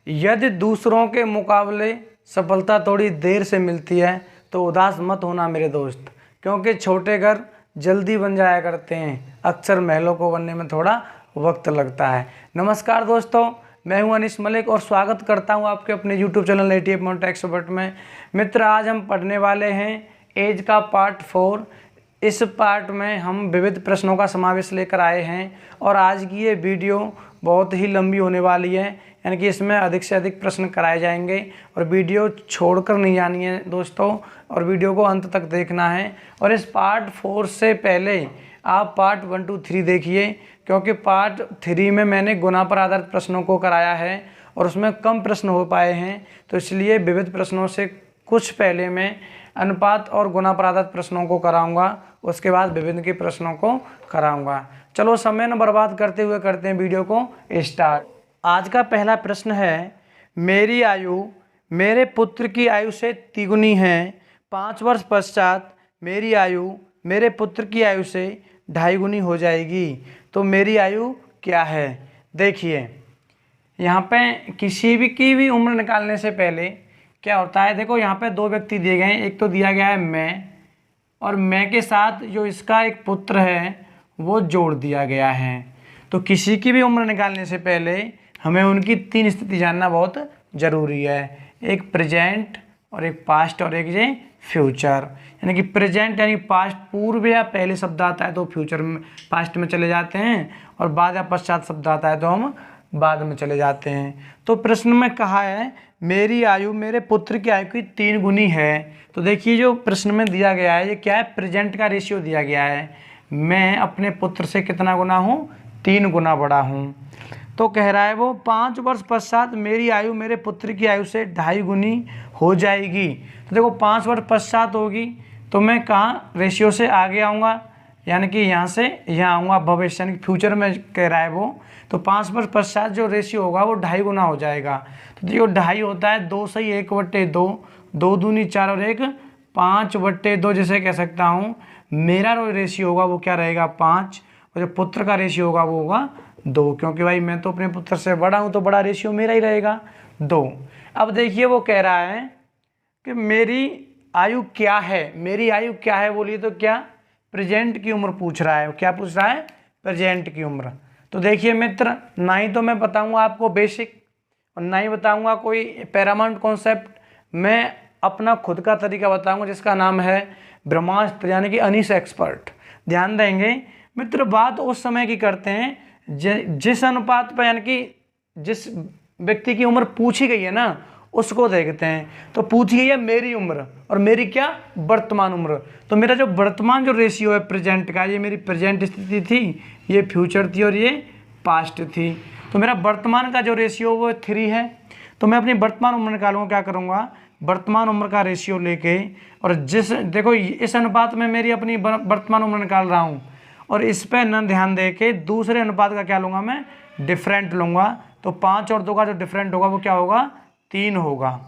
यदि दूसरों के मुकाबले सफलता थोड़ी देर से मिलती है तो उदास मत होना मेरे दोस्त, क्योंकि छोटे घर जल्दी बन जाया करते हैं। अक्सर महलों को बनने में थोड़ा वक्त लगता है। नमस्कार दोस्तों, मैं हूं अनीस मलिक और स्वागत करता हूं आपके अपने YouTube चैनल ATF मोंटा एक्सपर्ट में। मित्र, आज हम पढ़ने वाले हैं एज का पार्ट 4। इस पार्ट में हम विविध प्रश्नों का समावेश लेकर आए हैं और आज की ये वीडियो बहुत ही लंबी होने वाली है, यानी कि इसमें अधिक से अधिक प्रश्न कराए जाएंगे और वीडियो छोड़कर नहीं जानी है दोस्तों, और वीडियो को अंत तक देखना है। और इस पार्ट 4 से पहले आप पार्ट 1, 2, 3 देखिए, क्योंकि पार्ट 3 में मैंने गुना पर आधारित प्रश्नों को कराया है और उसमें कम प्रश्न हो पाए हैं, तो इसलिए विविध प्रश्नों से कुछ पहले मैं अनुपात और गुना पर आधारित प्रश्नों को कराऊंगा, उसके बाद विभिन्न के प्रश्नों को कराऊंगा। चलो समय न बर्बाद करते हुए करते हैं वीडियो को स्टार्ट। आज का पहला प्रश्न है, मेरी आयु मेरे पुत्र की आयु से तिगुनी है। 5 वर्ष पश्चात मेरी आयु मेरे पुत्र की आयु से 2.5 गुनी हो जाएगी, तो मेरी आयु क्या है? देखिए, यहाँ पे किसी भी की भी उम्र निकालने से पहले क्या होता है, देखो यहाँ पे 2 व्यक्ति दिए गए हैं। एक तो दिया गया है मैं, और मैं के साथ जो इसका एक पुत्र है वो जोड़ दिया गया है। तो किसी की भी उम्र निकालने से पहले हमें उनकी 3 स्थिति जानना बहुत ज़रूरी है। एक प्रेजेंट और एक पास्ट और एक ये फ्यूचर। यानी कि प्रेजेंट यानी पास्ट, पूर्व या पहले शब्द आता है तो फ्यूचर में पास्ट में चले जाते हैं, और बाद या पश्चात शब्द आता है तो हम बाद में चले जाते हैं। तो प्रश्न में कहा है मेरी आयु मेरे पुत्र की आयु की 3 गुनी है। तो देखिए, जो प्रश्न में दिया गया है ये क्या है? प्रेजेंट का रेशियो दिया गया है। मैं अपने पुत्र से कितना गुना हूँ? 3 गुना बड़ा हूँ। तो कह रहा है वो 5 वर्ष पश्चात मेरी आयु मेरे पुत्र की आयु से 2.5 गुनी हो जाएगी। तो देखो, 5 वर्ष पश्चात होगी तो मैं कहाँ रेशियो से आगे आऊँगा, यानी कि यहाँ से यहाँ आऊँगा, भविष्य यानी फ्यूचर में कह रहा है वो। तो 5 वर्ष पश्चात जो रेशियो होगा वो 2.5 गुना हो जाएगा। तो देखो, 2.5 होता है 2 सही 1/2, 2 दूनी 4 और 1 5/2, जैसे कह सकता हूँ मेरा जो रेशियो होगा वो क्या रहेगा? 5, और जो पुत्र का रेशियो होगा वो होगा 2, क्योंकि भाई मैं तो अपने पुत्र से बड़ा हूँ तो बड़ा रेशियो मेरा ही रहेगा 2। अब देखिए, वो कह रहा है कि मेरी आयु क्या है। मेरी आयु क्या है बोलिए तो क्या? प्रेजेंट की उम्र पूछ रहा है। क्या पूछ रहा है? प्रेजेंट की उम्र। तो देखिए मित्र, ना ही तो मैं बताऊंगा आपको बेसिक और ना ही बताऊंगा कोई पैरामाउंट कॉन्सेप्ट, मैं अपना खुद का तरीका बताऊंगा जिसका नाम है ब्रह्मास्त्र, यानी कि अनीस एक्सपर्ट। ध्यान देंगे मित्र, बात उस समय की करते हैं जिस अनुपात पर, यानी कि जिस व्यक्ति की उम्र पूछी गई है ना उसको देखते हैं। तो पूछी गई है मेरी उम्र, और मेरी क्या? वर्तमान उम्र। तो मेरा जो वर्तमान जो रेशियो है प्रेजेंट का, ये मेरी प्रेजेंट स्थिति थी, ये फ्यूचर थी और ये पास्ट थी। तो मेरा वर्तमान का जो रेशियो वो 3 है। तो मैं अपनी वर्तमान उम्र निकालूंगा। क्या करूँगा? वर्तमान उम्र का रेशियो लेके, और देखो इस अनुपात में मेरी अपनी वर्तमान उम्र निकाल रहा हूँ, और इस पर न ध्यान दे के दूसरे अनुपात का क्या लूँगा? मैं डिफरेंट लूँगा। तो 5 और 2 का जो डिफरेंट होगा वो क्या होगा? 3 होगा,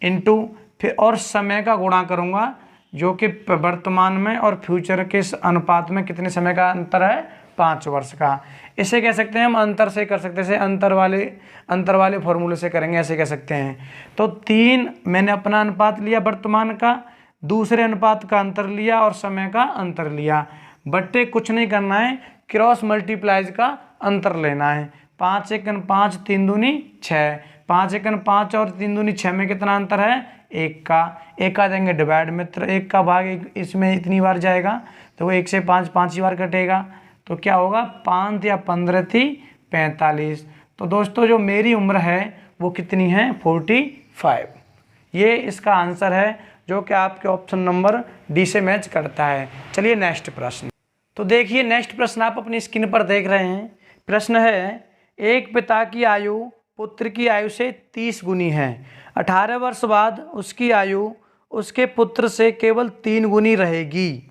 इनटू फिर और समय का गुणा करूँगा, जो कि वर्तमान में और फ्यूचर के अनुपात में कितने समय का अंतर है? 5 वर्ष का। इसे कह सकते हैं हम अंतर से कर सकते हैं, जैसे अंतर वाले फॉर्मूले से करेंगे, ऐसे कह सकते हैं। तो 3 मैंने अपना अनुपात लिया वर्तमान का, दूसरे अनुपात का अंतर लिया और समय का अंतर लिया। बट्टे कुछ नहीं करना है, क्रॉस मल्टीप्लाइज का अंतर लेना है। 5 एकन 5, 3 दूनी 6, 5 एकन 5 और 3 दूनी 6 में कितना अंतर है? 1 का। 1 का देंगे डिवाइड मित्र, 1 का भाग इसमें इतनी बार जाएगा तो वो 1 से 5 5 ही बार कटेगा। तो क्या होगा? 5 या 15 थी 45। तो दोस्तों, जो मेरी उम्र है वो कितनी है? 45। ये इसका आंसर है, जो कि आपके ऑप्शन नंबर डी से मैच करता है। चलिए नेक्स्ट प्रश्न। तो देखिए, नेक्स्ट प्रश्न आप अपनी स्क्रीन पर देख रहे हैं। प्रश्न है, एक पिता की आयु पुत्र की आयु से 30 गुनी है। 18 वर्ष बाद उसकी आयु उसके पुत्र से केवल 3 गुनी रहेगी,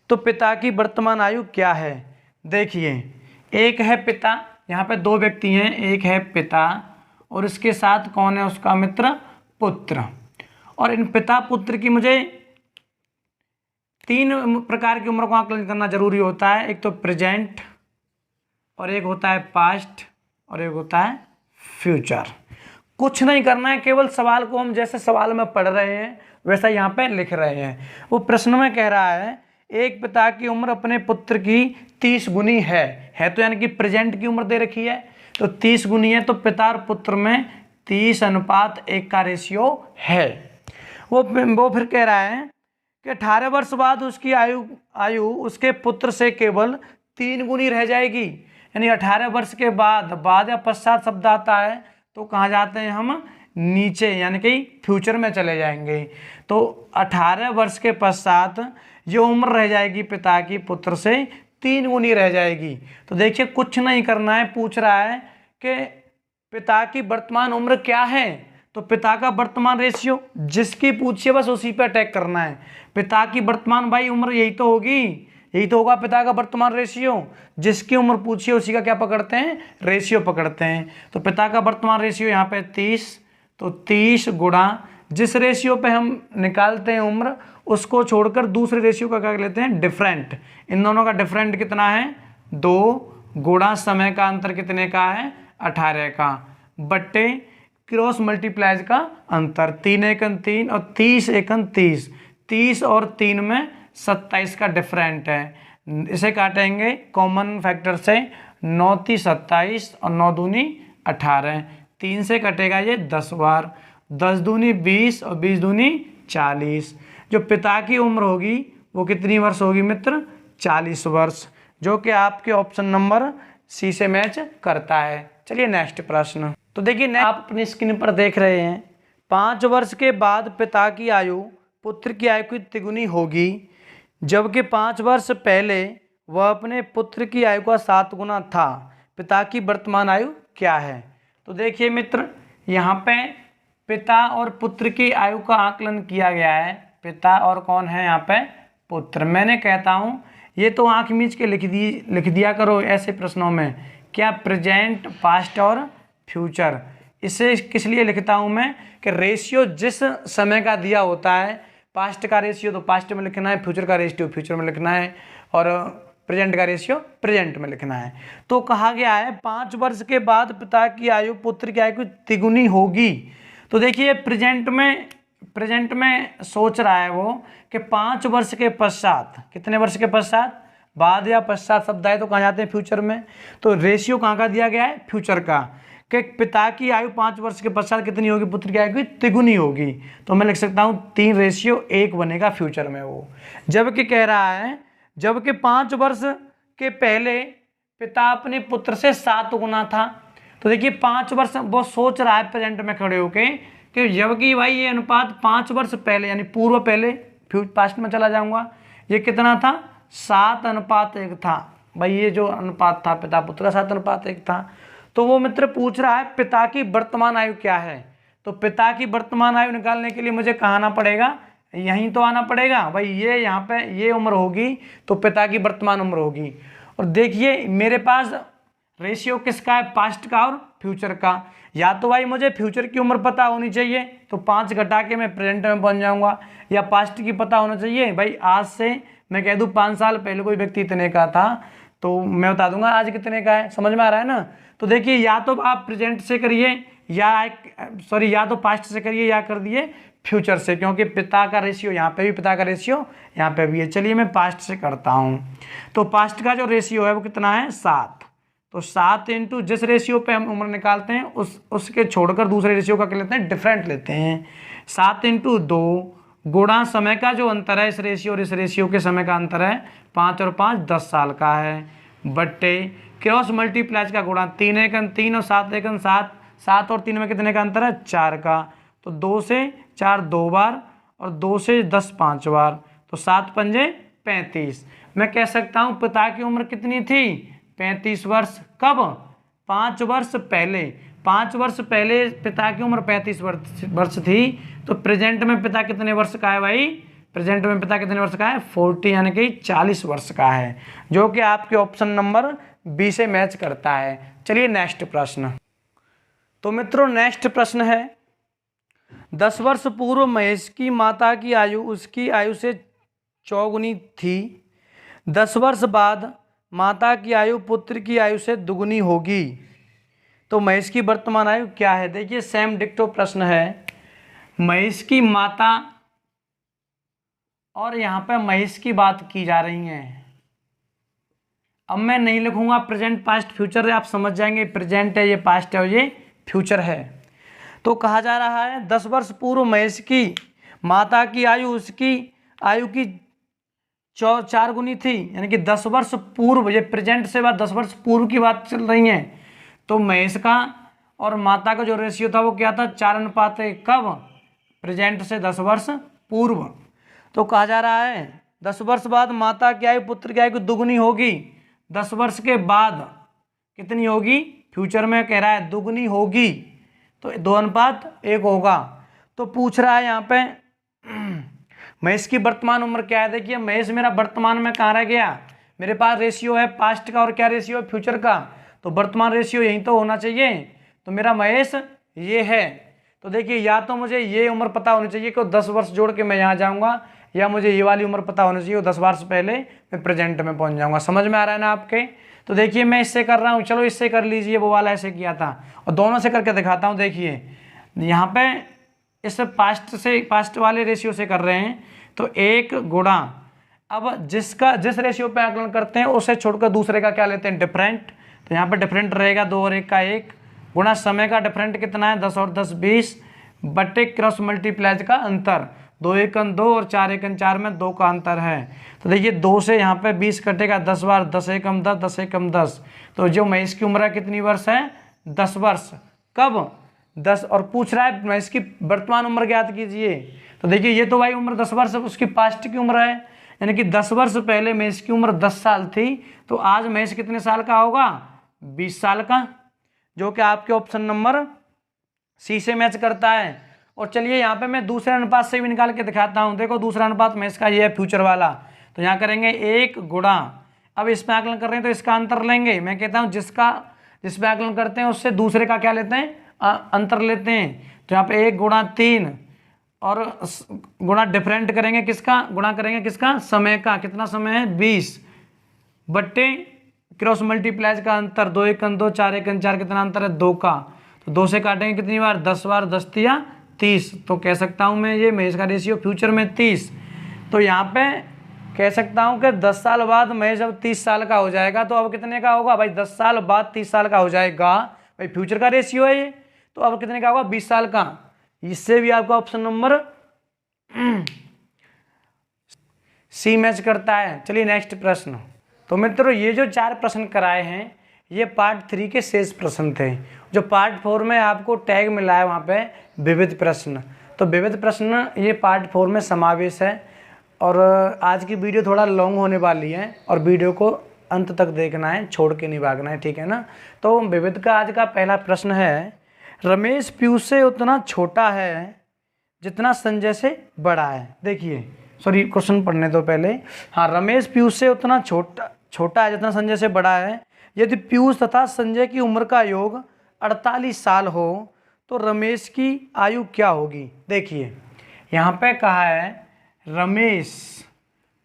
तो पिता की वर्तमान आयु क्या है? देखिए, एक है पिता, यहाँ पे 2 व्यक्ति हैं, एक है पिता और इसके साथ कौन है? उसका मित्र पुत्र। और इन पिता पुत्र की मुझे 3 प्रकार की उम्र को आकलन करना जरूरी होता है। एक तो प्रेजेंट, और एक होता है पास्ट, और एक होता है फ्यूचर। कुछ नहीं करना है, केवल सवाल को हम जैसे सवाल में पढ़ रहे हैं वैसा यहाँ पे लिख रहे हैं। वो प्रश्न में कह रहा है एक पिता की उम्र अपने पुत्र की 30 गुनी है तो यानी कि प्रेजेंट की उम्र दे रखी है, तो 30 गुनी है, तो पिता और पुत्र में 30:1 का रेशियो है। वो फिर कह रहा है कि 18 वर्ष बाद उसकी आयु उसके पुत्र से केवल 3 गुनी रह जाएगी। यानी 18 वर्ष के बाद या पश्चात शब्द आता है तो कहाँ जाते हैं हम, नीचे, यानी कि फ्यूचर में चले जाएंगे। तो 18 वर्ष के पश्चात जो उम्र रह जाएगी पिता की पुत्र से 3 गुनी रह जाएगी। तो देखिए कुछ नहीं करना है, पूछ रहा है कि पिता की वर्तमान उम्र क्या है, तो पिता का वर्तमान रेशियो जिसकी पूछिए बस उसी पे अटैक करना है। पिता की वर्तमान भाई उम्र यही तो होगी, यही तो होगा पिता का वर्तमान रेशियो, जिसकी उम्र पूछिए उसी का क्या पकड़ते हैं, रेशियो पकड़ते हैं। तो पिता का वर्तमान रेशियो यहाँ पे 30, तो 30 गुणा जिस रेशियो पे हम निकालते हैं उम्र उसको छोड़कर दूसरे रेशियो का क्या लेते हैं, डिफरेंट। इन दोनों का डिफरेंट कितना है, 2 गुणा समय का अंतर कितने का है, 18 का, बट्टे क्रॉस मल्टीप्लाइज का अंतर, 3 एकन 3 और 30 एकन 30, 30 और 3 में 27 का डिफरेंट है। इसे काटेंगे कॉमन फैक्टर से, 9 × 27 और 9 दूनी 18, 3 से कटेगा ये 10 बार, 10 दूनी 20 और 20 दूनी 40। जो पिता की उम्र होगी वो कितनी वर्ष होगी मित्र, 40 वर्ष, जो कि आपके ऑप्शन नंबर सी से मैच करता है। चलिए नेक्स्ट प्रश्न। तो देखिए आप अपनी स्क्रीन पर देख रहे हैं 5 वर्ष के बाद पिता की आयु पुत्र की आयु की तिगुनी होगी, जबकि 5 वर्ष पहले वह अपने पुत्र की आयु का 7 गुना था। पिता की वर्तमान आयु क्या है। तो देखिए मित्र यहाँ पे पिता और पुत्र की आयु का आकलन किया गया है। पिता और कौन है यहाँ पे, पुत्र। मैंने कहता हूँ ये तो आंख मीच के लिख दिया करो ऐसे प्रश्नों में, क्या प्रेजेंट, पास्ट और फ्यूचर। इसे किस लिए लिखता हूँ मैं कि रेशियो जिस समय का दिया होता है, पास्ट का रेशियो तो पास्ट में लिखना है, फ्यूचर का रेशियो फ्यूचर में लिखना है, और प्रेजेंट का रेशियो प्रेजेंट में लिखना है। तो कहा गया है 5 वर्ष के बाद पिता की आयु पुत्र की आयु की तिगुनी होगी। तो देखिए प्रेजेंट में सोच रहा है वो कि 5 वर्ष के पश्चात, कितने वर्ष के पश्चात, बाद या पश्चात शब्द है तो कहाँ जाते हैं, फ्यूचर में। तो रेशियो कहाँ का दिया गया है, फ्यूचर का, कि पिता की आयु 5 वर्ष के पश्चात कितनी होगी, पुत्र की आयु की तिगुनी होगी। तो मैं लिख सकता हूँ 3:1 बनेगा फ्यूचर में वो। जबकि कह रहा है जबकि 5 वर्ष के पहले पिता अपने पुत्र से 7 गुना था। तो देखिए 5 वर्ष वो सोच रहा है प्रेजेंट में खड़े होके कि जबकि भाई ये अनुपात 5 वर्ष पहले यानी पूर्व पहले, पास्ट में चला जाऊंगा, ये कितना था, 7:1 था। भाई ये जो अनुपात था पिता पुत्र का 7:1 था। तो वो मित्र पूछ रहा है पिता की वर्तमान आयु क्या है। तो पिता की वर्तमान आयु निकालने के लिए मुझे कहाँ आना पड़ेगा, यहीं तो आना पड़ेगा। भाई ये यहाँ पे ये उम्र होगी तो पिता की वर्तमान उम्र होगी। और देखिए मेरे पास रेशियो किसका है, पास्ट का और फ्यूचर का। या तो भाई मुझे फ्यूचर की उम्र पता होनी चाहिए तो 5 घटा के मैं प्रेजेंट में पहुंच जाऊंगा, या पास्ट की पता होना चाहिए, भाई आज से मैं कह दूं 5 साल पहले कोई व्यक्ति इतने का था तो मैं बता दूंगा आज कितने का है। समझ में आ रहा है ना। तो देखिए या तो आप प्रेजेंट से करिए या तो पास्ट से करिए या कर दिए फ्यूचर से, क्योंकि पिता का रेशियो यहाँ पे भी, पिता का रेशियो यहाँ पे भी है। चलिए मैं पास्ट से करता हूँ। तो पास्ट का जो रेशियो है वो कितना है, 7। तो 7 इंटू जिस रेशियो पे हम उम्र निकालते हैं उसके छोड़कर दूसरे रेशियो का क्या लेते हैं, डिफरेंट लेते हैं। 7 इंटू 2 गुणा समय का जो अंतर है इस रेशियो और इस रेशियो के समय का अंतर है 5 और 5 10 साल का है, बट्टे क्रॉस मल्टीप्लाइज का गुणा, 3 एकन 3 और 7 एकन 7, 7 और 3 में कितने का अंतर है, 4 का। तो 2 से 4 2 बार और 2 से 10 5 बार, तो 7 पंजे 35। मैं कह सकता हूँ पिता की उम्र कितनी थी, 35 वर्ष। कब, 5 वर्ष पहले। 5 वर्ष पहले पिता की उम्र 35 वर्ष थी। तो प्रेजेंट में पिता कितने वर्ष का है भाई, प्रेजेंट में पिता कितने वर्ष का है, 40 यानी कि 40 वर्ष का है, जो कि आपके ऑप्शन नंबर बी से मैच करता है। चलिए नेक्स्ट प्रश्न। तो मित्रों नेक्स्ट प्रश्न है 10 वर्ष पूर्व महेश की माता की आयु उसकी आयु से 4 गुनी थी। 10 वर्ष बाद माता की आयु पुत्र की आयु से दुगुनी होगी। तो महेश की वर्तमान आयु क्या है? देखिए सेम डिक्टो प्रश्न है। महेश की माता और यहाँ पे महेश की बात की जा रही है। अब मैं नहीं लिखूंगा प्रेजेंट पास्ट फ्यूचर, आप समझ जाएंगे प्रेजेंट है, ये पास्ट है और ये फ्यूचर है। तो कहा जा रहा है 10 वर्ष पूर्व महेश की माता की आयु उसकी आयु की 4 गुनी थी, यानी कि 10 वर्ष पूर्व, ये प्रेजेंट से बात 10 वर्ष पूर्व की बात चल रही है। तो महेश का और माता का जो रेशियो था वो क्या था? 4:1। कब? प्रेजेंट से 10 वर्ष पूर्व। तो कहा जा रहा है 10 वर्ष बाद माता की आयु पुत्र की आयु दुगुनी होगी। 10 वर्ष के बाद कितनी होगी? फ्यूचर में कह रहा है दुगुनी होगी, तो 2:1 होगा। तो पूछ रहा है यहाँ पे महेश की वर्तमान उम्र क्या है? देखिए महेश मेरा वर्तमान में कहाँ रह गया? मेरे पास रेशियो है पास्ट का और क्या रेशियो है? फ्यूचर का। तो वर्तमान रेशियो यही तो होना चाहिए। तो मेरा महेश ये है। तो देखिए या तो मुझे ये उम्र पता होनी चाहिए कि 10 वर्ष जोड़ के मैं यहाँ जाऊँगा, या मुझे ये वाली उम्र पता होनी चाहिए, 10 वर्ष पहले मैं प्रेजेंट में पहुँच जाऊँगा। समझ में आ रहा है ना आपके? तो देखिए मैं इससे कर रहा हूँ, चलो इससे कर लीजिए, वो वाला ऐसे किया था, और दोनों से करके दिखाता हूँ। देखिए यहाँ पे इस पास्ट वाले रेशियो से कर रहे हैं, तो 1 गुणा, अब जिस रेशियो पे आकलन करते हैं उसे छोड़कर दूसरे का क्या लेते हैं? डिफरेंट। तो यहाँ पे डिफरेंट रहेगा 2 और 1 का 1 गुणा समय का डिफरेंट कितना है? 10 और 10 20 बट्टे क्रॉस मल्टीप्लाइज का अंतर, 2 1 2 और 4 1 4 में 2 का अंतर है। तो देखिए 2 से यहाँ पे 20 कटेगा 10 बार, 10 1 10 10 1 10। तो जो महेश की उम्र कितनी वर्ष है? 10 वर्ष। कब? 10। और पूछ रहा है महेश की वर्तमान उम्र ज्ञात कीजिए। तो देखिए ये तो भाई उम्र 10 वर्ष उसकी पास्ट की उम्र है, यानी कि 10 वर्ष पहले महेश की उम्र 10 साल थी, तो आज महेश कितने साल का होगा? 20 साल का, जो कि आपके ऑप्शन नंबर सी से मैच करता है। और चलिए यहाँ पे मैं दूसरे अनुपात से भी निकाल के दिखाता हूँ। देखो दूसरा अनुपात महेश का ये है फ्यूचर वाला, तो यहाँ करेंगे 1 गुणा, अब इसमें आकलन कर रहे हैं तो इसका अंतर लेंगे। मैं कहता हूँ जिसमें आकलन करते हैं उससे दूसरे का क्या लेते हैं? अंतर लेते हैं। तो यहाँ पे 1 गुणा 3 और गुणा डिफरेंट करेंगे किसका? गुणा करेंगे किसका? समय का। कितना समय है? 20 बट्टे क्रॉस मल्टीप्लाइज का अंतर, 2 1 2 4 1 4, कितना अंतर है? 2 का। तो 2 से काटेंगे कितनी बार? 10 बार, 10 या 30। तो कह सकता हूँ मैं ये महेश का रेशियो फ्यूचर में 30। तो यहाँ पे कह सकता हूँ कि 10 साल बाद महेश जब 30 साल का हो जाएगा तो अब कितने का होगा? भाई 10 साल बाद 30 साल का हो जाएगा, भाई फ्यूचर का रेशियो है ये, तो अब कितने का होगा? 20 साल का। इससे भी आपका ऑप्शन नंबर सी मैच करता है। चलिए नेक्स्ट प्रश्न। तो मित्रों ये जो 4 प्रश्न कराए हैं ये पार्ट 3 के शेष प्रश्न थे। जो पार्ट 4 में आपको टैग मिला है वहाँ पे विविध प्रश्न, तो विविध प्रश्न ये पार्ट 4 में समावेश है। और आज की वीडियो थोड़ा लॉन्ग होने वाली है और वीडियो को अंत तक देखना है, छोड़ के नहीं भागना है, ठीक है ना। तो विविध का आज का पहला प्रश्न है, रमेश पीयूष से उतना छोटा है जितना संजय से बड़ा है। देखिए सॉरी क्वेश्चन पढ़ने तो पहले, हाँ, रमेश पीयूष से उतना छोटा है जितना संजय से बड़ा है। यदि पीयूष तथा संजय की उम्र का योग 48 साल हो तो रमेश की आयु क्या होगी? देखिए यहाँ पे कहा है रमेश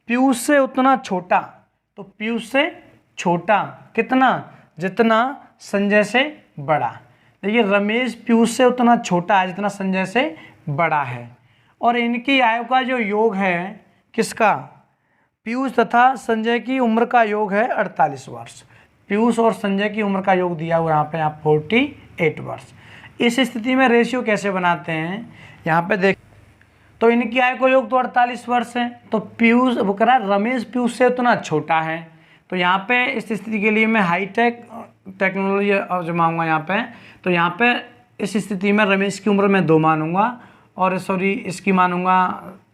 पीयूष से उतना छोटा, तो पीयूष से छोटा कितना? जितना संजय से बड़ा। देखिए रमेश पीयूष से उतना छोटा है जितना संजय से बड़ा है, और इनकी आयु का जो योग है किसका? पीयूष तथा संजय की उम्र का योग है 48 वर्ष। पीयूष और संजय की उम्र का योग दिया हुआ यहाँ पे आप 48 वर्ष। इस स्थिति में रेशियो कैसे बनाते हैं यहाँ पे देख, तो इनकी आयु का योग तो 48 वर्ष है, तो पीयूष वो करा रमेश पीयूष से उतना छोटा है। तो यहाँ पे इस स्थिति के लिए मैं हाईटेक टेक्नोलॉजी आजमाऊंगा यहाँ पे। तो यहाँ पे इस स्थिति में रमेश की उम्र मैं 2 मानूंगा, और सॉरी इसकी मानूंगा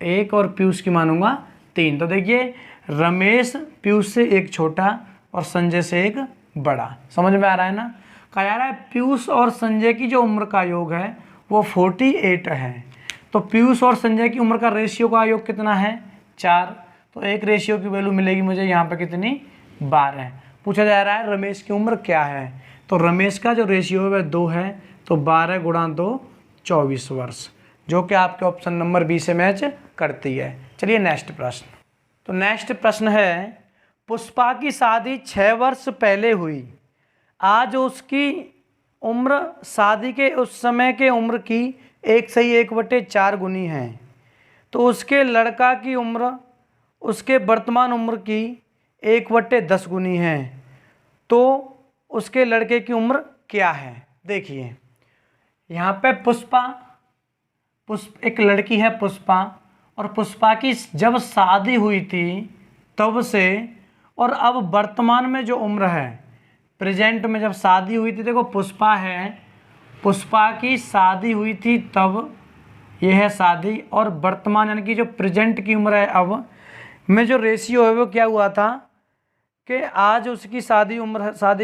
1 और पीयूष की मानूंगा 3। तो देखिए रमेश पीयूष से 1 छोटा और संजय से 1 बड़ा। समझ में आ रहा है ना। कहा जा रहा है पीयूष और संजय की जो उम्र का योग है वो 48 है। तो पीयूष और संजय की उम्र का रेशियो का योग कितना है? 4। तो एक रेशियो की वैल्यू मिलेगी मुझे यहाँ पे कितनी? 12। पूछा जा रहा है रमेश की उम्र क्या है, तो रमेश का जो रेशियो है वह 2 है, तो 12 गुणा 2 24 वर्ष, जो कि आपके ऑप्शन नंबर बी से मैच करती है। चलिए नेक्स्ट प्रश्न। तो नेक्स्ट प्रश्न है, पुष्पा की शादी 6 वर्ष पहले हुई, आज उसकी उम्र शादी के उस समय के उम्र की 1/1/4 गुनी है, तो उसके लड़का की उम्र उसके वर्तमान उम्र की 1/10 गुनी है, तो उसके लड़के की उम्र क्या है। देखिए यहाँ पे एक लड़की है पुष्पा, और पुष्पा की जब शादी हुई थी तब से और अब वर्तमान में जो उम्र है, प्रेजेंट में जब शादी हुई थी, देखो पुष्पा है, पुष्पा की शादी हुई थी तब, ये है शादी, और वर्तमान यानी कि जो प्रेजेंट की उम्र है अब में जो रेशियो है वो क्या हुआ था कि आज उसकी शादी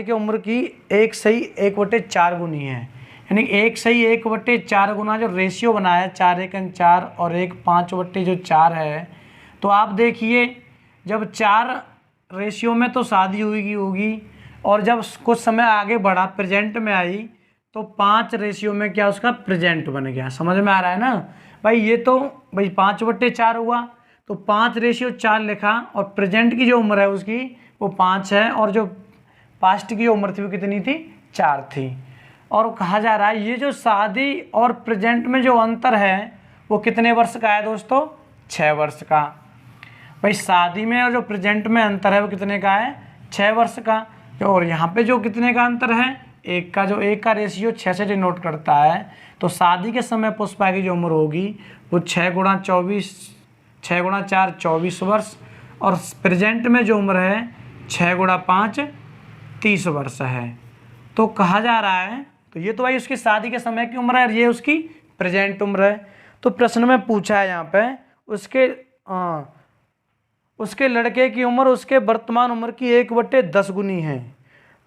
की उम्र की 1/1/4 गुनी है, यानी 1/1/4 गुना जो रेशियो बना है, 4 1 4 और 1 5/4 है। तो आप देखिए जब 4 रेशियो में तो शादी होगी, और जब कुछ समय आगे बढ़ा प्रेजेंट में आई तो 5 रेशियो में क्या उसका प्रेजेंट बन गया। समझ में आ रहा है ना भाई। ये तो भाई 5/4 हुआ, तो 5/4 लिखा, और प्रेजेंट की जो उम्र है उसकी वो 5 है, और जो पास्ट की उम्र थी वो कितनी थी, 4 थी। और कहा जा रहा है ये जो शादी और प्रेजेंट में जो अंतर है वो कितने वर्ष का है दोस्तों, 6 वर्ष का। भाई शादी में और जो प्रेजेंट में अंतर है वो कितने का है, 6 वर्ष का। और यहाँ पे जो कितने का अंतर है, 1 का, जो 1 का रेशियो 6 से डिनोट करता है। तो शादी के समय पुष्पा की जो उम्र होगी वो 6 × 4 24 वर्ष, और प्रेजेंट में जो उम्र है 6 × 5 30 वर्ष है। तो कहा जा रहा है, तो ये तो भाई उसकी शादी के समय की उम्र है और ये उसकी प्रेजेंट उम्र है। तो प्रश्न में पूछा है यहाँ पे उसके लड़के की उम्र उसके वर्तमान उम्र की 1/10 गुनी है,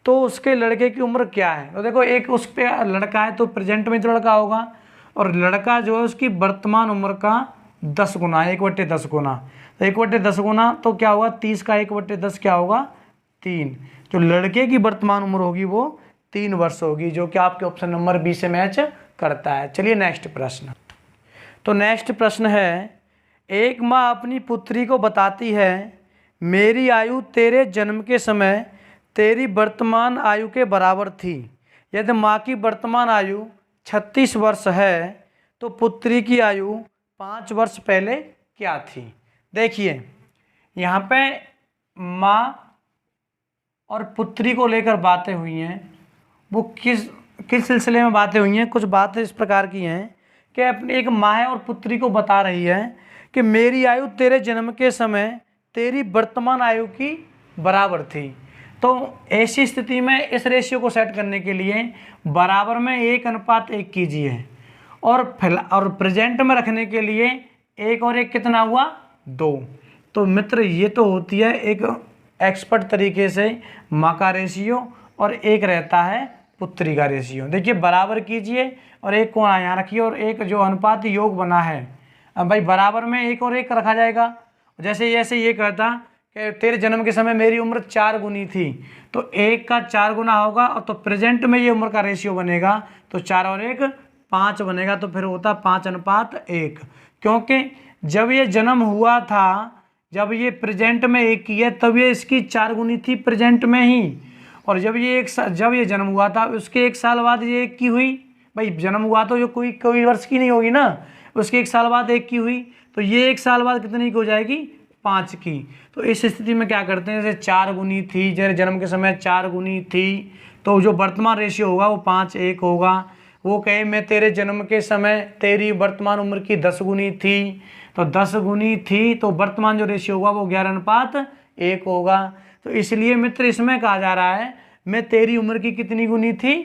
तो उसके लड़के की उम्र क्या है। तो देखो एक उस पे लड़का है तो प्रेजेंट में तो लड़का होगा, और लड़का जो है उसकी वर्तमान उम्र का 10 गुना, 1/10 गुना। तो 1/10 गुना तो क्या होगा, 30 का 1/10 क्या होगा, 3। जो लड़के की वर्तमान उम्र होगी वो 3 वर्ष होगी, जो कि आपके ऑप्शन नंबर बी से मैच करता है। चलिए नेक्स्ट प्रश्न। तो नेक्स्ट प्रश्न है, एक माँ अपनी पुत्री को बताती है, मेरी आयु तेरे जन्म के समय तेरी वर्तमान आयु के बराबर थी। यदि माँ की वर्तमान आयु 36 वर्ष है तो पुत्री की आयु 5 वर्ष पहले क्या थी। देखिए यहाँ पे माँ और पुत्री को लेकर बातें हुई हैं, वो किस सिलसिले में बातें हुई हैं। कुछ बातें इस प्रकार की हैं कि अपनी एक माँ है और पुत्री को बता रही है कि मेरी आयु तेरे जन्म के समय तेरी वर्तमान आयु की बराबर थी। तो ऐसी स्थिति में इस रेशियो को सेट करने के लिए बराबर में 1:1 कीजिए, और प्रेजेंट में रखने के लिए 1 और 1 कितना हुआ, 2। तो मित्र ये तो होती है एक एक्सपर्ट तरीके से माँ का रेशियो, और 1 रहता है पुत्री का रेशियो। देखिए बराबर कीजिए और 1 को यहाँ रखिए, और एक जो अनुपात योग बना है, अब भाई बराबर में 1 और 1 रखा जाएगा। जैसे ये कहता कि तेरे जन्म के समय मेरी उम्र 4 गुनी थी, तो 1 का 4 गुना होगा, और तो प्रेजेंट में ये उम्र का रेशियो बनेगा, तो 4 और 1 5 बनेगा, तो फिर होता 5:1। क्योंकि जब ये जन्म हुआ था, जब ये प्रेजेंट में 1 की है, तब ये इसकी 4 गुनी थी प्रेजेंट में ही, और जब ये जन्म हुआ था उसके 1 साल बाद ये 1 की हुई। भाई जन्म हुआ तो जो कोई वर्ष की नहीं होगी ना, उसके 1 साल बाद 1 की हुई, तो ये 1 साल बाद कितनी की हो जाएगी, 5 की। तो इस स्थिति में क्या करते हैं, जैसे 4 गुनी थी, जैसे जन्म के समय 4 गुनी थी, तो जो वर्तमान रेशियो होगा वो 5:1 होगा। वो कहे मैं तेरे जन्म के समय तेरी वर्तमान उम्र की 10 गुनी थी, तो 10 गुनी थी, तो वर्तमान जो रेशियो होगा वो 11:1 होगा। तो इसलिए मित्र इसमें कहा जा रहा है मैं तेरी उम्र की कितनी गुनी थी,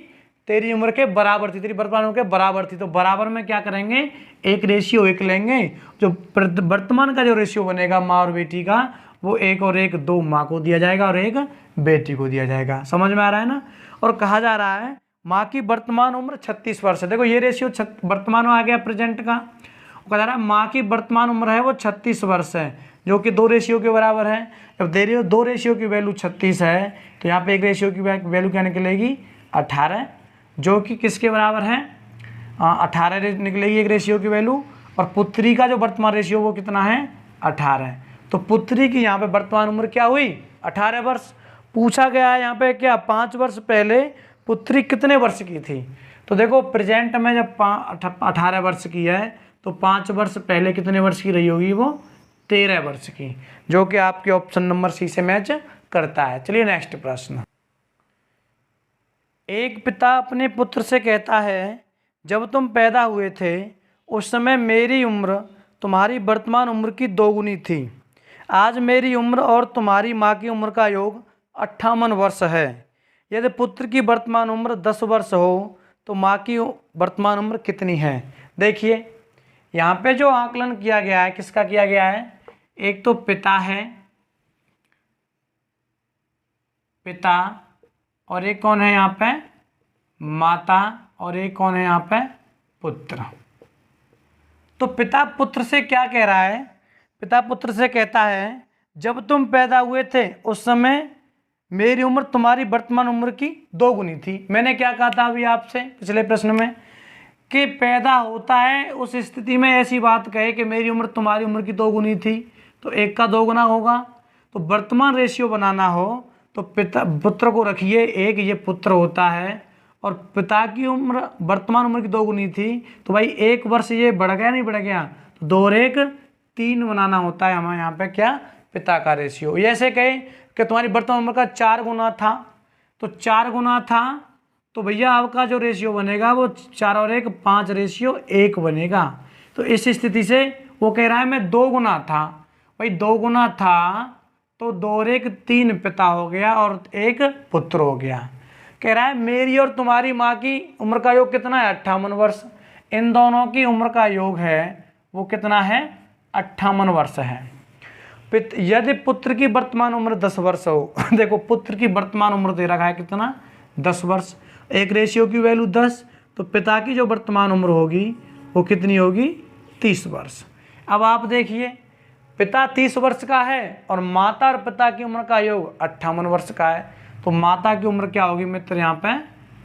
तेरी उम्र के बराबर थी, तेरी वर्तमान उम्र के बराबर थी। तो बराबर में क्या करेंगे, 1:1 लेंगे। जो वर्तमान का जो रेशियो बनेगा माँ और बेटी का, वो 1 और 1 2 माँ को दिया जाएगा और 1 बेटी को दिया जाएगा। समझ में आ रहा है ना। और कहा जा रहा है माँ की वर्तमान उम्र 36 वर्ष है। देखो ये रेशियो वर्तमान में आ गया प्रेजेंट का। कहा जा रहा है माँ की वर्तमान उम्र है वो 36 वर्ष है, जो कि 2 रेशियो के बराबर है। जब 2 रेशियो की वैल्यू 36 है, तो यहाँ पे 1 रेशियो की वैल्यू क्या निकलेगी, 18, जो कि किसके बराबर है, 18 निकलेगी 1 रेशियो की वैल्यू। और पुत्री का जो वर्तमान रेशियो वो कितना है, 18। तो पुत्री की यहाँ पे वर्तमान उम्र क्या हुई, 18 वर्ष। पूछा गया है यहाँ पे क्या 5 वर्ष पहले पुत्री कितने वर्ष की थी? तो देखो प्रेजेंट में जब 18 वर्ष की है तो 5 वर्ष पहले कितने वर्ष की रही होगी वो? 13 वर्ष की, जो कि आपके ऑप्शन नंबर सी से मैच करता है। चलिए नेक्स्ट प्रश्न। एक पिता अपने पुत्र से कहता है, जब तुम पैदा हुए थे उस समय मेरी उम्र तुम्हारी वर्तमान उम्र की 2 गुनी थी। आज मेरी उम्र और तुम्हारी माँ की उम्र का योग 58 वर्ष है। यदि पुत्र की वर्तमान उम्र 10 वर्ष हो तो माँ की वर्तमान उम्र कितनी है? देखिए यहाँ पे जो आकलन किया गया है किसका किया गया है? एक तो पिता है, पिता, और एक कौन है यहाँ पे? माता, और एक कौन है यहाँ पे? पुत्र। तो पिता पुत्र से क्या कह रहा है? पिता पुत्र से कहता है, जब तुम पैदा हुए थे उस समय मेरी उम्र तुम्हारी वर्तमान उम्र की 2 गुनी थी। मैंने क्या कहा था अभी आपसे पिछले प्रश्न में कि पैदा होता है उस स्थिति में ऐसी बात कहे कि मेरी उम्र तुम्हारी उम्र की 2 गुनी थी तो 1 का 2 गुना होगा। तो वर्तमान रेशियो बनाना हो तो पिता पुत्र को रखिए 1, ये पुत्र होता है, और पिता की उम्र वर्तमान उम्र की 2 गुनी थी तो भाई 1 वर्ष ये बढ़ गया नहीं बढ़ गया, तो 2 और 1 3 बनाना होता है हमें यहाँ पे क्या? पिता का रेशियो। ऐसे कहे कि तुम्हारी वर्तमान उम्र का 4 गुना था, तो 4 गुना था तो भैया आपका जो रेशियो बनेगा वो 4 और 1 5 रेशियो 1 बनेगा। तो इस स्थिति से वो कह रहा है मैं 2 गुना था। भाई 2 गुना था तो 2 और 1 3 पिता हो गया और 1 पुत्र हो गया। कह रहा है मेरी और तुम्हारी माँ की उम्र का योग कितना है? 58 वर्ष। इन दोनों की उम्र का योग है वो कितना है? 58 वर्ष है। यदि पुत्र की वर्तमान उम्र 10 वर्ष हो देखो पुत्र की वर्तमान उम्र दे रखा है कितना? 10 वर्ष। एक रेशियो की वैल्यू 10, तो पिता की जो वर्तमान उम्र होगी वो कितनी होगी? 30 वर्ष। अब आप देखिए पिता 30 वर्ष का है और माता और पिता की उम्र का योग 58 वर्ष का है, तो माता की उम्र क्या होगी मित्र? यहाँ पे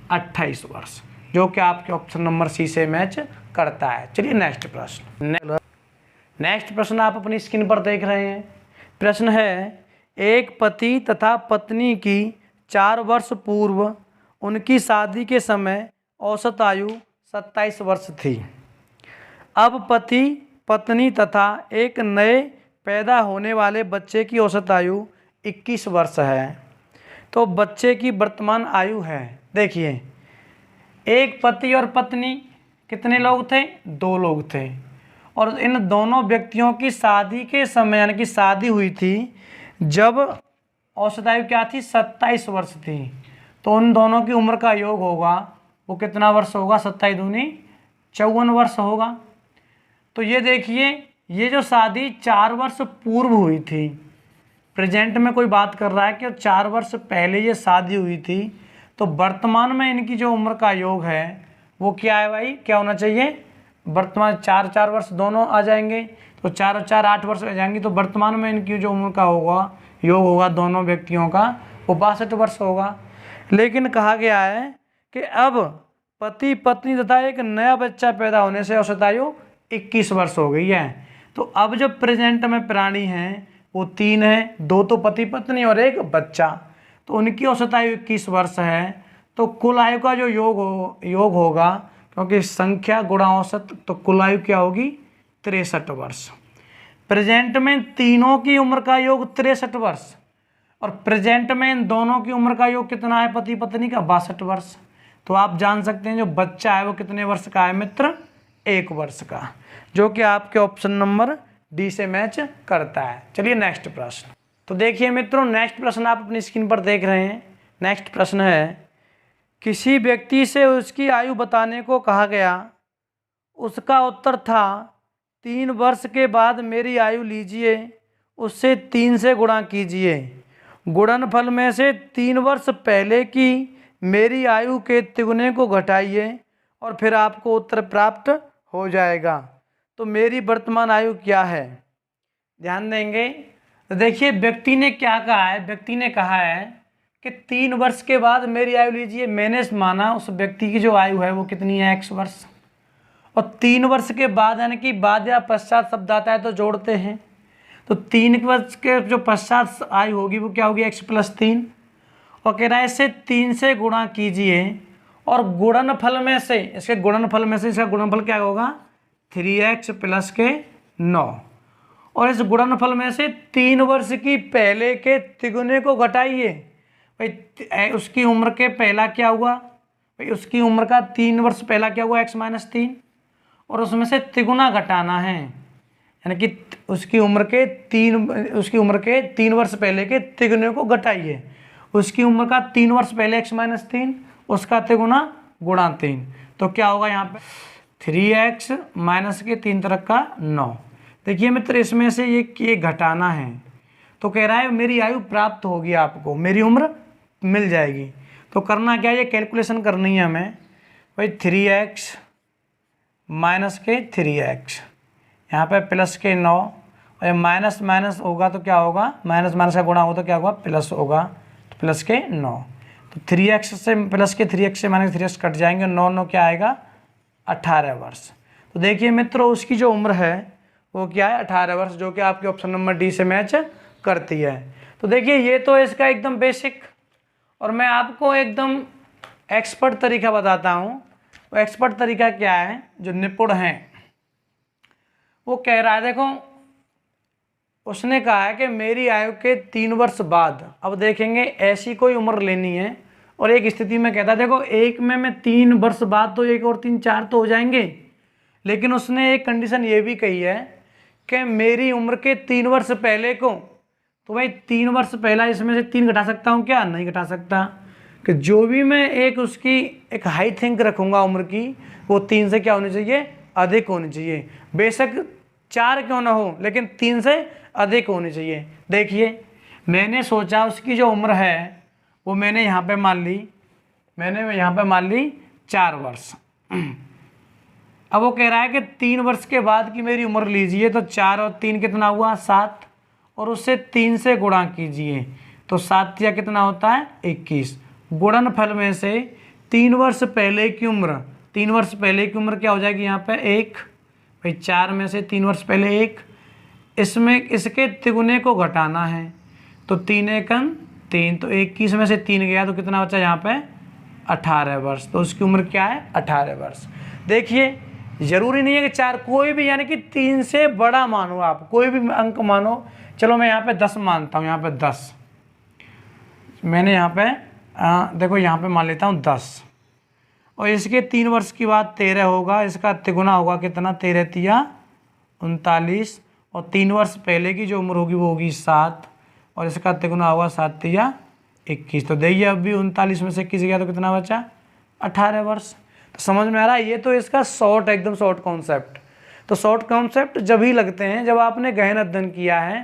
28 वर्ष, जो कि आपके ऑप्शन नंबर सी से मैच करता है। चलिए नेक्स्ट प्रश्न। नेक्स्ट प्रश्न आप अपनी स्क्रीन पर देख रहे हैं। प्रश्न है, एक पति तथा पत्नी की 4 वर्ष पूर्व उनकी शादी के समय औसत आयु 27 वर्ष थी। अब पति पत्नी तथा एक नए पैदा होने वाले बच्चे की औसत आयु 21 वर्ष है। तो बच्चे की वर्तमान आयु है, देखिए एक पति और पत्नी कितने लोग थे? 2 लोग थे, और इन दोनों व्यक्तियों की शादी के समय यानी कि शादी हुई थी जब औसत आयु क्या थी? 27 वर्ष थी। तो उन दोनों की उम्र का योग होगा वो कितना वर्ष होगा? 27 दूनी 54 वर्ष होगा। तो ये देखिए ये जो शादी 4 वर्ष पूर्व हुई थी, प्रेजेंट में कोई बात कर रहा है कि 4 वर्ष पहले ये शादी हुई थी, तो वर्तमान में इनकी जो उम्र का योग है वो क्या है भाई? क्या होना चाहिए? वर्तमान 4 वर्ष दोनों आ जाएंगे, तो 4 और 4 8 वर्ष आ जाएंगी, तो वर्तमान में इनकी जो उम्र का होगा योग होगा दोनों व्यक्तियों का वो 62 वर्ष होगा। लेकिन कहा गया है कि अब पति पत्नी तथा एक नया बच्चा पैदा होने से औसत आयु 21 वर्ष हो गई है। तो अब जो प्रेजेंट में प्राणी हैं वो 3 हैं, 2 तो पति पत्नी और 1 बच्चा, तो उनकी औसत आयु 21 वर्ष है। तो कुल आयु का जो योग होगा, क्योंकि संख्या गुणा औसत, तो कुल आयु क्या होगी? 63 वर्ष। प्रेजेंट में तीनों की उम्र का योग 63 वर्ष, और प्रेजेंट में इन दोनों की उम्र का योग कितना है पति पत्नी का? 62 वर्ष। तो आप जान सकते हैं जो बच्चा है वो कितने वर्ष का है मित्र? 1 वर्ष का, जो कि आपके ऑप्शन नंबर डी से मैच करता है। चलिए नेक्स्ट प्रश्न। तो देखिए मित्रों नेक्स्ट प्रश्न आप अपनी स्क्रीन पर देख रहे हैं। नेक्स्ट प्रश्न है, किसी व्यक्ति से उसकी आयु बताने को कहा गया, उसका उत्तर था 3 वर्ष के बाद मेरी आयु लीजिए, उससे 3 से गुणा कीजिए, गुणनफल में से 3 वर्ष पहले की मेरी आयु के तिगुने को घटाइए और फिर आपको उत्तर प्राप्त हो जाएगा। तो मेरी वर्तमान आयु क्या है? ध्यान देंगे। तो देखिए व्यक्ति ने क्या कहा है? व्यक्ति ने कहा है कि 3 वर्ष के बाद मेरी आयु लीजिए। मैंने माना उस व्यक्ति की जो आयु है वो कितनी है? x वर्ष। और 3 वर्ष के बाद यानी कि बाद या पश्चात शब्द आता है तो जोड़ते हैं, तो 3 वर्ष के जो पश्चात आयु होगी वो क्या होगी? x + 3। और कह रहा है इसे 3 से गुणा कीजिए और गुणनफल में से, इसके गुणनफल में से इसका गुणनफल क्या होगा 3x प्लस के 9, और इस गुणनफल में से 3 वर्ष की पहले के तिगुने को घटाइए। भाई उसकी उम्र के पहला क्या हुआ, भाई उसकी उम्र का 3 वर्ष पहला क्या हुआ x-3, और उसमें से तिगुना घटाना है, यानी कि उसकी उम्र के 3 वर्ष पहले के तिगुने को घटाइए। उसकी उम्र का 3 वर्ष पहले x-3, उसका तिगुना गुणा 3, तो क्या होगा यहाँ पे 3x माइनस के 3 तरह का 9। देखिए मित्र इसमें से ये घटाना है, तो कह रहा है मेरी आयु प्राप्त होगी, आपको मेरी उम्र मिल जाएगी। तो करना क्या है, ये कैलकुलेशन करनी है हमें। भाई 3x माइनस के 3x, यहाँ पे प्लस के 9, और माइनस माइनस होगा तो क्या होगा, माइनस माइनस का गुणा होगा तो क्या होगा प्लस होगा, तो प्लस के 9। तो 3x से प्लस के 3x से माइनस 3x कट जाएंगे, 9 9 क्या आएगा 18 वर्ष। तो देखिए मित्रों उसकी जो उम्र है वो क्या है 18 वर्ष, जो कि आपके ऑप्शन नंबर डी से मैच करती है। तो देखिए ये तो इसका एकदम बेसिक, और मैं आपको एकदम एक्सपर्ट तरीका बताता हूँ। वो एक्सपर्ट तरीका क्या है, जो निपुण हैं वो कह रहा है, देखो उसने कहा है कि मेरी आयु के 3 वर्ष बाद, अब देखेंगे ऐसी कोई उम्र लेनी है, और एक स्थिति में कहता है देखो एक में मैं 3 वर्ष बाद तो 1 और 3 4 तो हो जाएंगे, लेकिन उसने एक कंडीशन ये भी कही है कि मेरी उम्र के 3 वर्ष पहले को, तो भाई 3 वर्ष पहला इसमें से 3 घटा सकता हूँ क्या, नहीं घटा सकता, कि जो भी मैं एक उसकी एक हाई थिंक रखूँगा उम्र की, वो 3 से क्या होनी चाहिए, अधिक होनी चाहिए। बेशक 4 क्यों ना हो, लेकिन 3 से अधिक होनी चाहिए। देखिए मैंने सोचा उसकी जो उम्र है वो मैंने यहाँ पे मान ली 4 वर्ष। अब वो कह रहा है कि 3 वर्ष के बाद की मेरी उम्र लीजिए, तो 4 और 3 कितना हुआ 7, और उससे 3 से गुणा कीजिए, तो 7 या कितना होता है 21। गुणनफल में से 3 वर्ष पहले की उम्र, 3 वर्ष पहले की उम्र क्या हो जाएगी यहाँ पे 1, भाई 4 में से 3 वर्ष पहले 1, इसमें इसके तिगुने को घटाना है, तो 3 एकम 3, तो 21 में से 3 गया तो कितना बचा यहाँ पे 18 वर्ष। तो उसकी उम्र क्या है 18 वर्ष। देखिए ज़रूरी नहीं है कि 4, कोई भी, यानी कि 3 से बड़ा मानो, आप कोई भी अंक मानो। चलो मैं यहाँ पे 10 मानता हूँ, यहाँ पे 10 मैंने यहाँ पे देखो यहाँ पे मान लेता हूँ 10, और इसके 3 वर्ष की बात 13 होगा, इसका तिगुना होगा कितना 13 तिया 39, और 3 वर्ष पहले की जो उम्र होगी वो होगी 7, और इसका तिगुना होगा 7 तिया 21। तो देखिए अब भी 39 में से 21 गया तो कितना बचा 18 वर्ष। तो समझ में आ रहा है, ये तो इसका शॉर्ट, एकदम शॉर्ट कॉन्सेप्ट। तो शॉर्ट कॉन्सेप्ट जब ही लगते हैं जब आपने गहन अध्ययन किया है,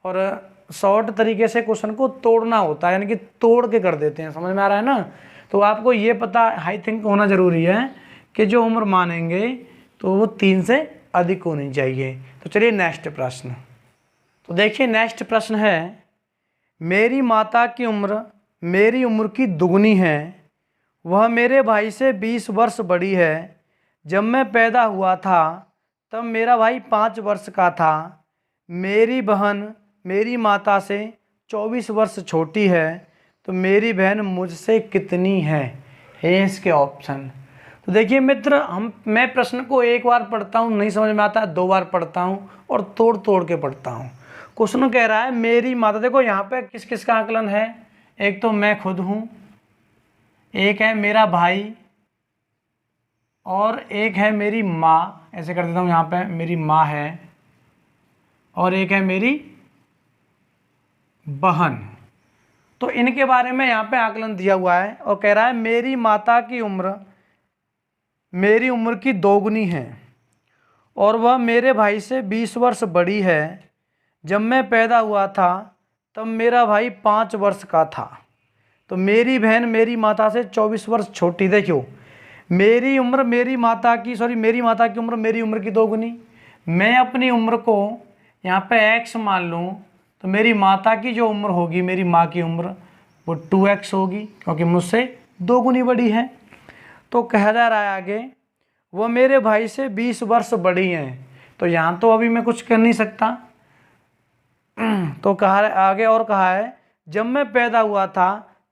और शॉर्ट तरीके से क्वेश्चन को तोड़ना होता है, यानी कि तोड़ के कर देते हैं। समझ में आ रहा है ना। तो आपको ये पता आई थिंक होना ज़रूरी है कि जो उम्र मानेंगे तो वो 3 से अधिक होनी चाहिए। तो चलिए नेक्स्ट प्रश्न। तो देखिए नेक्स्ट प्रश्न है, मेरी माता की उम्र मेरी उम्र की दुगनी है, वह मेरे भाई से 20 वर्ष बड़ी है। जब मैं पैदा हुआ था तब मेरा भाई 5 वर्ष का था। मेरी बहन मेरी माता से 24 वर्ष छोटी है, तो मेरी बहन मुझसे कितनी है इसके ऑप्शन। तो देखिए मित्र, मैं प्रश्न को एक बार पढ़ता हूँ, नहीं समझ में आता 2 बार पढ़ता हूँ और तोड़ तोड़ के पढ़ता हूँ। क्वेश्चन कह रहा है मेरी माता, देखो यहाँ पे किस किस का आकलन है, एक तो मैं खुद हूँ, एक है मेरा भाई, और एक है मेरी माँ, ऐसे कर देता हूँ यहाँ पे मेरी माँ है, और एक है मेरी बहन। तो इनके बारे में यहाँ पे आकलन दिया हुआ है, और कह रहा है मेरी माता की उम्र मेरी उम्र की दोगुनी है, और वह मेरे भाई से 20 वर्ष बड़ी है। जब मैं पैदा हुआ था तब मेरा भाई 5 वर्ष का था, तो मेरी बहन मेरी माता से 24 वर्ष छोटी। देखियो मेरी उम्र मेरी माता की उम्र मेरी उम्र की दोगुनी। मैं अपनी उम्र को यहाँ पे x मान लूँ, तो मेरी माता की जो उम्र होगी, मेरी माँ की उम्र, वो 2x होगी, क्योंकि मुझसे 2 गुनी बड़ी है। तो कहा जा रहा है आगे, वो मेरे भाई से 20 वर्ष बड़ी हैं, तो यहाँ तो अभी मैं कुछ कर नहीं सकता। तो कहा आगे और कहा है, जब मैं पैदा हुआ था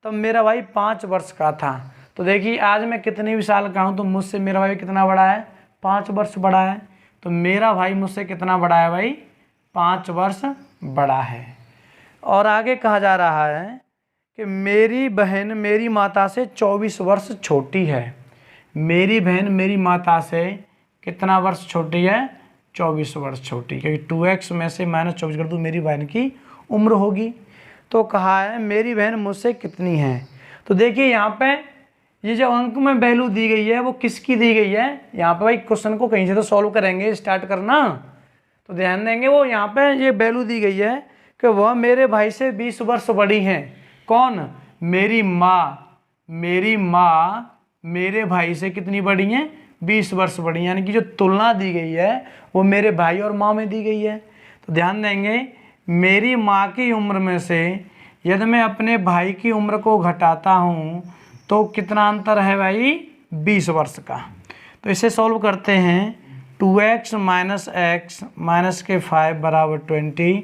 तब मेरा भाई 5 वर्ष का था। तो देखिए आज मैं कितने भी साल का हूँ तो मुझसे मेरा भाई कितना बड़ा है, 5 वर्ष बड़ा है। तो मेरा भाई मुझसे कितना बड़ा है भाई, 5 वर्ष बड़ा है। और आगे कहा जा रहा है कि मेरी बहन मेरी माता से 24 वर्ष छोटी है। मेरी बहन मेरी माता से कितना वर्ष छोटी है, 24 वर्ष छोटी, क्योंकि 2x में से -24 कर दूँ मेरी बहन की उम्र होगी। तो कहा है मेरी बहन मुझसे कितनी है। तो देखिए यहाँ पे ये जो अंक में वैल्यू दी गई है वो किसकी दी गई है। यहाँ पे भाई क्वेश्चन को कहीं से तो सॉल्व करेंगे, स्टार्ट करना तो ध्यान देंगे। वो यहाँ पे ये वैल्यू दी गई है कि वह मेरे भाई से 20 वर्ष बड़ी हैं। कौन, मेरी माँ। मेरी माँ मेरे भाई से कितनी बड़ी हैं, 20 वर्ष बड़ी, यानी कि जो तुलना दी गई है वो मेरे भाई और माँ में दी गई है। तो ध्यान देंगे मेरी माँ की उम्र में से यदि मैं अपने भाई की उम्र को घटाता हूँ तो कितना अंतर है भाई, 20 वर्ष का। तो इसे सॉल्व करते हैं। 2x - x माइनस के 5 बराबर 20।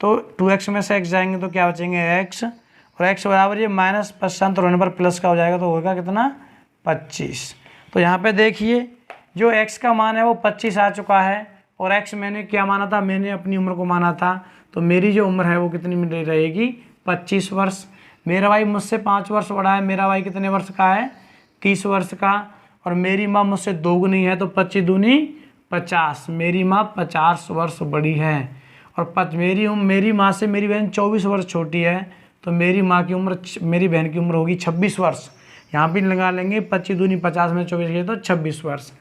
तो 2x में से x जाएंगे तो क्या बचेंगे x, और x बराबर ये माइनस पश्चात होने पर प्लस का हो जाएगा तो होगा कितना, 25। तो यहाँ पे देखिए जो x का मान है वो 25 आ चुका है, और x मैंने क्या माना था, मैंने अपनी उम्र को माना था। तो मेरी जो उम्र है वो कितनी मिल रहेगी, 25 वर्ष। मेरा भाई मुझसे 5 वर्ष बड़ा है, मेरा भाई कितने वर्ष का है, 30 वर्ष का। और मेरी माँ मुझसे दोगुनी है तो 25 दूनी 50, मेरी माँ 50 वर्ष बड़ी है। और मेरी माँ से मेरी बहन 24 वर्ष छोटी है, तो मेरी माँ की उम्र, मेरी बहन की उम्र होगी 26 वर्ष। यहाँ भी लगा लेंगे 25 दूनी 50 में 24 है तो 26 वर्ष।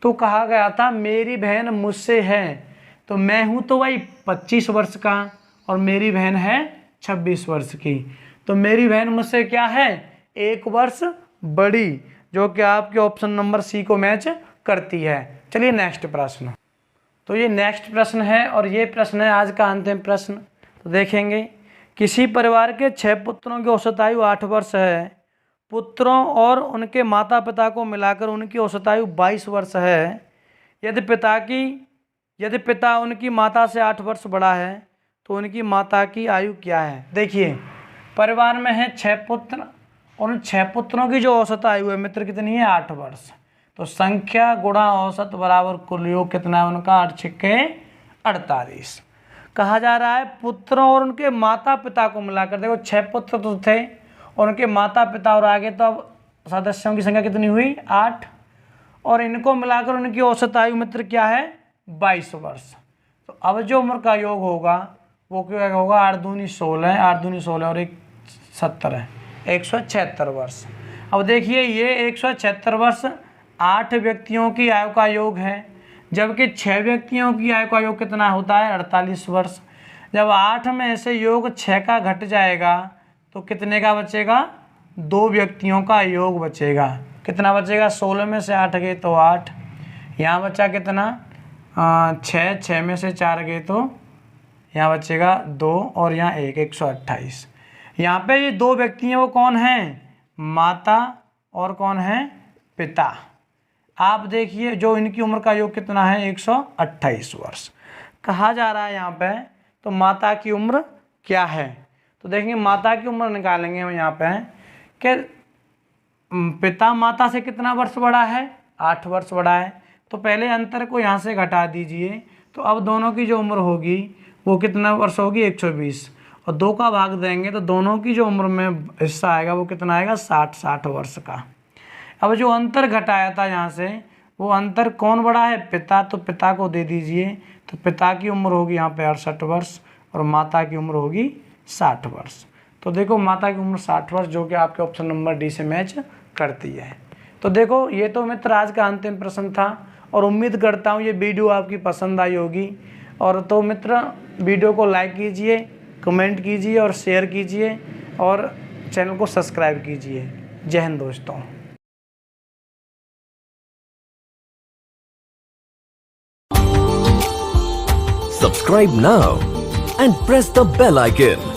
तो कहा गया था मेरी बहन मुझसे है, तो मैं हूँ तो भाई 25 वर्ष का और मेरी बहन है 26 वर्ष की। तो मेरी बहन मुझसे क्या है, 1 वर्ष बड़ी, जो कि आपके ऑप्शन नंबर सी को मैच करती है। चलिए नेक्स्ट प्रश्न। तो ये नेक्स्ट प्रश्न है और ये प्रश्न है आज का अंतिम प्रश्न। तो देखेंगे, किसी परिवार के 6 पुत्रों की औसत आयु 8 वर्ष है। पुत्रों और उनके माता पिता को मिलाकर उनकी औसत आयु 22 वर्ष है। यदि पिता उनकी माता से 8 वर्ष बड़ा है तो उनकी माता की आयु क्या है। देखिए परिवार में है 6 पुत्र और उन 6 पुत्रों की जो औसत आयु है मित्र कितनी है, 8 वर्ष। तो संख्या गुणा औसत बराबर कुल योग कितना है उनका, 8 छिक्के 48। कहा जा रहा है पुत्रों और उनके माता पिता को मिलाकर, देखो 6 पुत्र तो थे और उनके माता पिता और आगे तो अब सदस्यों की संख्या कितनी हुई, 8, और इनको मिलाकर उनकी औसत आयु मित्र क्या है, 22 वर्ष। तो अब जो उम्र का योग होगा वो क्या होगा, 8 दूनी 16, 8 दूनी 16 और 1 70 है, 176 वर्ष। अब देखिए ये 176 वर्ष 8 व्यक्तियों की आयु का योग है, जबकि 6 व्यक्तियों की आयु का योग कितना होता है, 48 वर्ष। जब 8 में से योग 6 का घट जाएगा तो कितने का बचेगा, 2 व्यक्तियों का योग बचेगा। कितना बचेगा, 16 में से 8 गए तो 8, यहाँ बचा कितना 6 में से 4 गए तो यहाँ बचेगा 2 और यहाँ 1, 128। यहाँ पे ये 2 व्यक्ति हैं वो कौन हैं, माता और कौन है, पिता। आप देखिए जो इनकी उम्र का योग कितना है, 128 वर्ष कहा जा रहा है यहाँ पे। तो माता की उम्र क्या है, तो देखेंगे माता की उम्र निकालेंगे हम यहाँ पे कि पिता माता से कितना वर्ष बड़ा है, 8 वर्ष बड़ा है। तो पहले अंतर को यहाँ से घटा दीजिए, तो अब दोनों की जो उम्र होगी वो कितना वर्ष होगी, 120, और 2 का भाग देंगे तो दोनों की जो उम्र में हिस्सा आएगा वो कितना आएगा, 60 वर्ष का। अब जो अंतर घटाया था यहाँ से वो अंतर कौन बड़ा है, पिता, तो पिता को दे दीजिए। तो पिता की उम्र होगी यहाँ पे 68 वर्ष और माता की उम्र होगी 60 वर्ष। तो देखो माता की उम्र 60 वर्ष, जो कि आपके ऑप्शन नंबर डी से मैच करती है। तो देखो ये तो मित्र आज का अंतिम प्रश्न था और उम्मीद करता हूँ ये वीडियो आपकी पसंद आई होगी। और तो मित्र वीडियो को लाइक कीजिए, कमेंट कीजिए और शेयर कीजिए और चैनल को सब्सक्राइब कीजिए। जय हिंद दोस्तों। Subscribe now and press the bell icon.